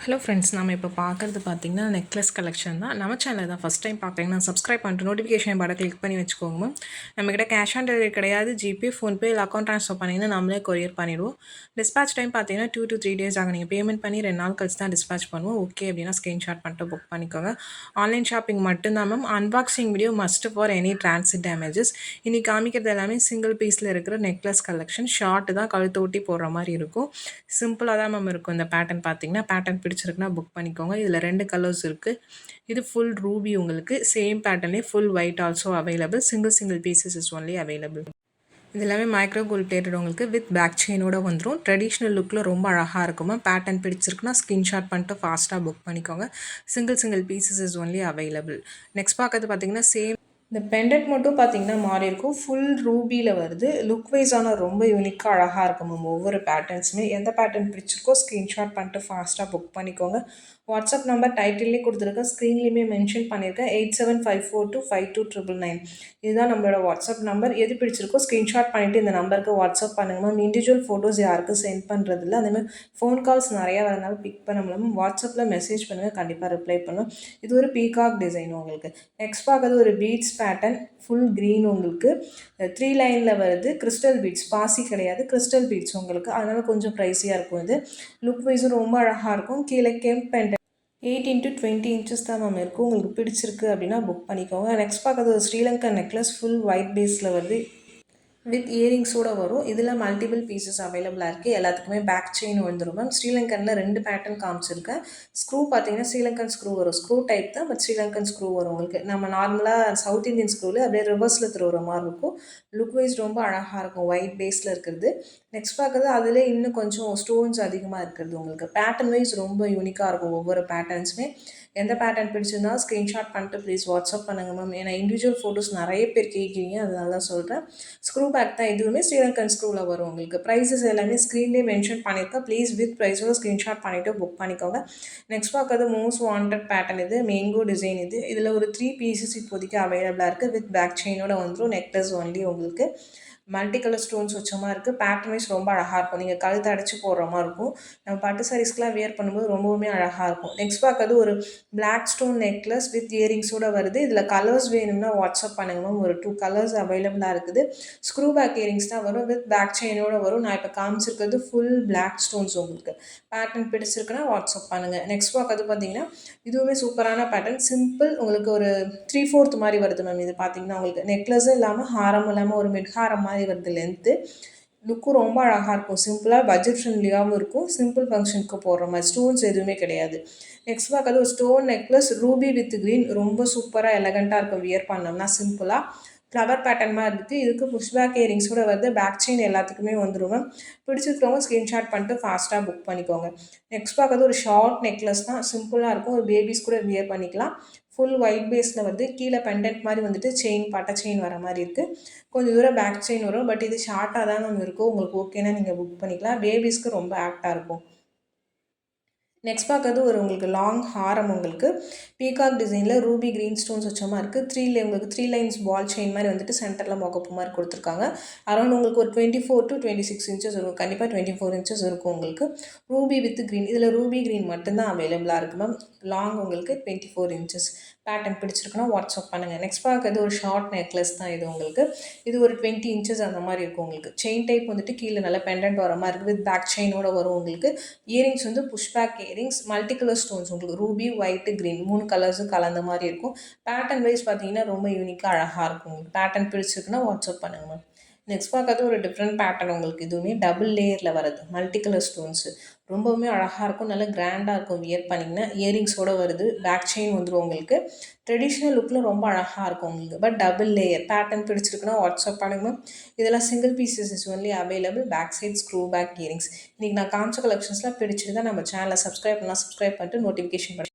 Hello friends, நம்ம இப்போ பார்க்குறது பார்த்திங்கன்னா நெக்லஸ் கலெக்ஷன் தான். நம்ம சேனல் தான் ஃபஸ்ட் டைம் பார்க்குறீங்கன்னா சப்ஸ்கிரைப் பண்ணிட்டு நோட்டிஃபிகேஷன் பட்டன் கிளிக் பண்ணி வச்சுக்கோங்க. நம்மக்கிட்ட கேஷ் ஆன் டெலிவரி கிடையாது. ஜிபே, ஃபோன்பே இல்லை அக்கௌண்ட் ட்ரான்ஸ்ஃபர் பண்ணிங்கன்னா நம்மளே கொரியர் பண்ணிவிடுவோம். டிஸ்பேச் டைம் பார்த்தீங்கன்னா 2 to 3 டேஸ் ஆகும். நீங்கள் பேமெண்ட் பண்ணி 2 நாள் கழிச்சு தான் டிஸ்பேச் பண்ணுவோம். ஓகே அப்படின்னா ஸ்க்ரீன்ஷாட் பண்ணிட்டு புக் பண்ணிக்கோங்க. ஆன்லைன் ஷாப்பிங் மட்டும்தான் ma'am. Unboxing video must for any transit damages. இன்றைக்கி காமிக்கிறது எல்லாமே சிங்கிள் பீஸில் இருக்கிற நெக்லஸ் கலெக்ஷன். ஷார்ட்டு தான், கழுத்து ஒட்டி போடுற மாதிரி இருக்கும். சிம்பிளாக தான் மேம் இருக்கும். இந்த பேட்டர்ன் பார்த்தீங்கன்னா பேட்டர்ன் பிடிச்சிருக்குன்னா புக் பண்ணிக்கோங்க. இதில் 2 கலர்ஸ் இருக்குது. இது ஃபுல் ரூபி, உங்களுக்கு சேம் பேட்டர்ன்லேயே full white also available. Single pieces is only available. இது எல்லாமே மைக்ரோ கோல்ட் பிளேட்டட் உங்களுக்கு வித் பேக் செயினோட வந்துடும். ட்ரெடிஷ்னல் லுக்கில் ரொம்ப அழகாக இருக்குமா. பேட்டர்ன் பிடிச்சிருக்குன்னா ஸ்க்ரீன்ஷாட் பண்ணிட்டு ஃபாஸ்ட்டாக புக் பண்ணிக்கோங்க. Single pieces is only available. Next பார்க்கறது பார்த்தீங்கன்னா சேம். இந்த பெண்டன்ட் மட்டும் பார்த்தீங்கன்னா மாறி இருக்கும். ஃபுல் ரூபியில் வருது. லுக் வைஸான ரொம்ப யூனிக்காக அழகாக இருக்கும் மேம். ஒவ்வொரு பேட்டர்ன்ஸுமே எந்த பேட்டர்ன் பிடிச்சிருக்கோ ஸ்க்ரீன்ஷாட் பண்ணிட்டு ஃபாஸ்ட்டாக புக் பண்ணிக்கோங்க. வாட்ஸ்அப் நம்பர் டைட்டிலே கொடுத்துருக்கேன், ஸ்க்ரீன்லேயுமே மென்ஷன் பண்ணியிருக்கேன். 8754252999. இதுதான் நம்மளோட வாட்ஸ்அப் நம்பர். எது பிடிச்சிருக்கோ ஸ்க்ரீன்ஷாட் பண்ணிவிட்டு இந்த நம்பருக்கு வாட்ஸ்அப் பண்ணுங்கள் மேம். இண்டிவிஜுவல் ஃபோட்டோஸ் யாருக்கும் சென்ட் பண்ணுறதில்ல. அதேமாதிரி ஃபோன் கால்ஸ் நிறையா வரனால பிக் பண்ண முடியாமல் வாட்ஸ்அப்பில் மெசேஜ் பண்ணுங்கள், கண்டிப்பாக ரிப்ளை பண்ணுவேன். இது ஒரு பீகாக் டிசைன் உங்களுக்கு. நெக்ஸ்ட் பார்க்குறது ஒரு பீட்ஸ் பேட்டர்ன், ஃபுல் க்ரீன் உங்களுக்கு 3 லைனில் வருது. கிறிஸ்டல் பீட்ஸ், பாசி கிடையாது, கிறிஸ்டல் பீட்ஸ் உங்களுக்கு. அதனால் கொஞ்சம் ப்ரைஸியாக இருக்கும். இது லுக் வைஸும் ரொம்ப அழகாக இருக்கும். கீழே கெம்ப் பெண்டன்ட் 8 into 20 இன்ச்சஸ் தான் மேம் இருக்கும். உங்களுக்கு பிடிச்சிருக்கு அப்படின்னா புக் பண்ணிக்கோங்க. நெக்ஸ்ட் பார்க்குறது ஒரு ஸ்ரீலங்கன் நெக்லஸ், ஃபுல் ஒயிட் பேஸில் வருது வித் இயரிங்ஸோடு வரும். இதில் மல்டிபிள் பீசஸ் அவைலபிளாக இருக்குது. எல்லாத்துக்குமே பேக் செயின் வந்துடும் மேம். ஸ்ரீலங்கனில் 2 பேட்டர்ன் காமிச்சிருக்கேன். ஸ்க்ரூ பார்த்தீங்கன்னா ஸ்ரீலங்கன் ஸ்க்ரூ வரும். ஸ்க்ரூ டைப் தான், பட் ஸ்ரீலங்கன் ஸ்க்ரூ வரும் உங்களுக்கு. நம்ம நார்மலாக சவுத் இந்தியன் ஸ்க்ரூவில் அப்படியே ரிவர்ஸில் திருவுற மாதிரி இருக்கும். லுக் வைஸ் ரொம்ப அழகாக இருக்கும், ஒயிட் பேஸில் இருக்கிறது. நெக்ஸ்ட் பார்க்குறது அதில் இன்னும் கொஞ்சம் ஸ்டோன்ஸ் அதிகமாக இருக்கிறது உங்களுக்கு. பேட்டர்ன் வைஸ் ரொம்ப யூனிக்காக இருக்கும் ஒவ்வொரு பேட்டர்ன்ஸுமே. எந்த பேட்டர்ன் பிடிச்சிருந்தாலும் ஸ்க்ரீன்ஷாட் பண்ணிட்டு ப்ளீஸ் வாட்ஸ்அப் பண்ணுங்கள் மேம். ஏன்னா இண்டிவிஜுவல் ஃபோட்டோஸ் நிறைய பேர் கேட்குறீங்க, அதனால தான் சொல்கிறேன். ஸ்க்ரூ பேக் தான், இதுவுமே ஸ்ரீலங்கன் ஸ்க்ரூவில் வரும் உங்களுக்கு. ப்ரைஸஸ் எல்லாமே ஸ்க்ரீன்லேயே மென்ஷன் பண்ணியிருக்கேன். ப்ளீஸ் வித் ப்ரைஸோட ஸ்க்ரீன்ஷாட் பண்ணிவிட்டு புக் பண்ணிக்கோங்க. நெக்ஸ்ட் பார்க்குறது மோஸ்ட் வாண்டட் பேட்டர்ன். இது மேங்கோ டிசைன். இதில் ஒரு 3 பீசஸ் இப்போதைக்கு அவைலபிளாக இருக்குது. வித் பேக் செயினோட வந்துடும். நெக்லஸ் ஒன்லி உங்களுக்கு. மல்டி கலர் ஸ்டோன்ஸ் வச்ச மாதிரி இருக்குது. பேட்டர்ன் வைஸ் ரொம்ப அழகாக இருக்கும். நீங்கள் கழுத்து அடைச்சி போடுற மாதிரி இருக்கும். நம்ம பட்டு சாரீஸ்க்கெலாம் வியர் பண்ணும்போது ரொம்பவுமே அழகாக இருக்கும். நெக்ஸ்ட் பார்க்கறது ஒரு பிளாக் ஸ்டோன் நெக்லஸ் வித் இயரிங்ஸோடு வருது. இதில் கலர்ஸ் வேணும்னா வாட்ஸ்அப் பண்ணுங்க மேம். ஒரு 2 கலர்ஸ் அவைலபிளாக இருக்குது. ஸ்க்ரூ பேக் இயரிங்ஸ் தான் வரும், வித் பேக் செயினோடு வரும். நான் இப்போ காமிச்சிருக்கிறது ஃபுல் பிளாக் ஸ்டோன்ஸ் உங்களுக்கு. பேட்டர்ன் பிடிச்சிருக்குன்னா வாட்ஸ்அப் பண்ணுங்கள். நெக்ஸ்ட் பார்க்கறது பார்த்தீங்கன்னா இதுவுமே சூப்பரான பேட்டர்ன். சிம்பிள் உங்களுக்கு ஒரு 3/4 மாதிரி வருது மேம். இது பார்த்தீங்கன்னா உங்களுக்கு நெக்லஸும் இல்லாமல் ஹாரம் இல்லாமல் ஒரு மிட் ஹாரம் மாதிரி வருது. லென்த்து லுக்கும் ரொம்ப அழகாக இருக்கும். சிம்பிளாக பட்ஜெட் ஃப்ரெண்ட்லியாகவும் இருக்கும். சிம்பிள் ஃபங்க்ஷனுக்கு போடுற மாதிரி, ஸ்டோன்ஸ் எதுவுமே கிடையாது. நெக்ஸ்ட் பார்க்கறது ஒரு stone necklace, Ruby with green. ரொம்ப சூப்பராக எலகண்ட்டாக இருக்கும் வியர் பண்ணோம்னா. சிம்பிளாக ஃப்ளவர் பேட்டர்ன் மாதிரி இருக்குது. இதுக்கு புஷ்பேக் இயரிங்ஸோட வருது. பேக் செயின் எல்லாத்துக்குமே வந்துடுங்க. பிடிச்சிருக்கிறவங்க ஸ்க்ரீன்ஷாட் பண்ணிட்டு ஃபாஸ்ட்டாக புக் பண்ணிக்கோங்க. நெக்ஸ்ட் பார்க்கறது ஒரு ஷார்ட் நெக்லஸ் தான், சிம்பிளாக இருக்கும். ஒரு பேபிஸ் கூட வியர் பண்ணிக்கலாம். ஃபுல் ஒயிட் பேஸில் வந்து கீழே பெண்டன்ட் மாதிரி வந்துட்டு செயின், பட்டை செயின் வர மாதிரி இருக்குது. கொஞ்சம் தூரம் பேக் செயின் வரும், பட் இது ஷார்ட்டாக தான் நம்ம இருக்கும். உங்களுக்கு ஓகேனா நீங்கள் புக் பண்ணிக்கலாம். பேபிஸ்க்கு ரொம்ப ஆக்டாக இருக்கும். நெக்ஸ்ட் பார்க்கறது ஒரு உங்களுக்கு லாங் ஹாரம், உங்களுக்கு பீகாக் டிசைனில் ரூபி க்ரீன் ஸ்டோன்ஸ் வச்ச மாதிரி இருக்குது. உங்களுக்கு 3 லைன்ஸ் பால் செயின் மாதிரி வந்துட்டு சென்டரில் மொகப்பு மாதிரி கொடுத்துருக்காங்க. அரௌண்ட் உங்களுக்கு ஒரு 24 to 26 இன்ச்சஸ் இருக்கும். கண்டிப்பாக 24 இன்ச்சஸ் இருக்கும் உங்களுக்கு. Ruby with green. இதில் ரூபி க்ரீன் மட்டும்தான் அவைலபிளாக இருக்குது மேம். லாங் உங்களுக்கு 24 இன்ச்சஸ். பேட்டர்ன் பிடிச்சிருக்குன்னா வாட்ஸ்அப் பண்ணுங்கள். நெக்ஸ்ட் பார்க்கறது ஒரு ஷார்ட் நெக்லஸ் தான். இது உங்களுக்கு இது ஒரு 20 இன்ச்சஸ் அந்த மாதிரி இருக்கும் உங்களுக்கு. செயின் டைப் வந்துட்டு கீழே நல்லா பெண்டன்ட் வர மாதிரி இருக்குது. வித் பேக் செயினோட வரும் உங்களுக்கு. இயரிங்ஸ் வந்து pushback earrings, multi colour stones உங்களுக்கு. ரூபி, ஒயிட்டு, க்ரீன் 3 கலர்ஸும் கலந்த மாதிரி இருக்கும். பேட்டர்ன் வைஸ் பார்த்தீங்கன்னா ரொம்ப யூனிக்காக அழகாக இருக்கும் உங்களுக்கு. பேட்டர்ன் பிடிச்சிருக்குன்னா வாட்ஸ்அப் பண்ணுங்கள் மேம். நெக்ஸ்ட் பார்க்கறது ஒரு டிஃப்ரெண்ட் பேட்டர்ன் உங்களுக்கு. இதுவுமே டபுள் லேயரில் வருது, மல்டி கலர் ஸ்டோன்ஸு. ரொம்பவுமே அழகாக இருக்கும், நல்லா கிராண்டாக இருக்கும் வியர் பண்ணிங்கன்னா. இயரிங்ஸோடு வருது. பேக் செயின் வந்துடும் உங்களுக்கு. ட்ரெடிஷ்னல் லுக்கில் ரொம்ப அழகாக இருக்கும் உங்களுக்கு. But double layer. பேட்டர்ன் பிடிச்சிருக்குன்னா வாட்ஸ்அப் பண்ணுங்க மேம். இதெல்லாம் single pieces is only available. Back side screw back earrings. இன்றைக்கி நான் காமிச்ச கலெக்ஷன்ஸ்லாம் பிடிச்சிருந்தா நம்ம சேனலை சப்ஸ்கிரைப் பண்ணிட்டு நோட்டிஃபிகேஷன் பண்ணி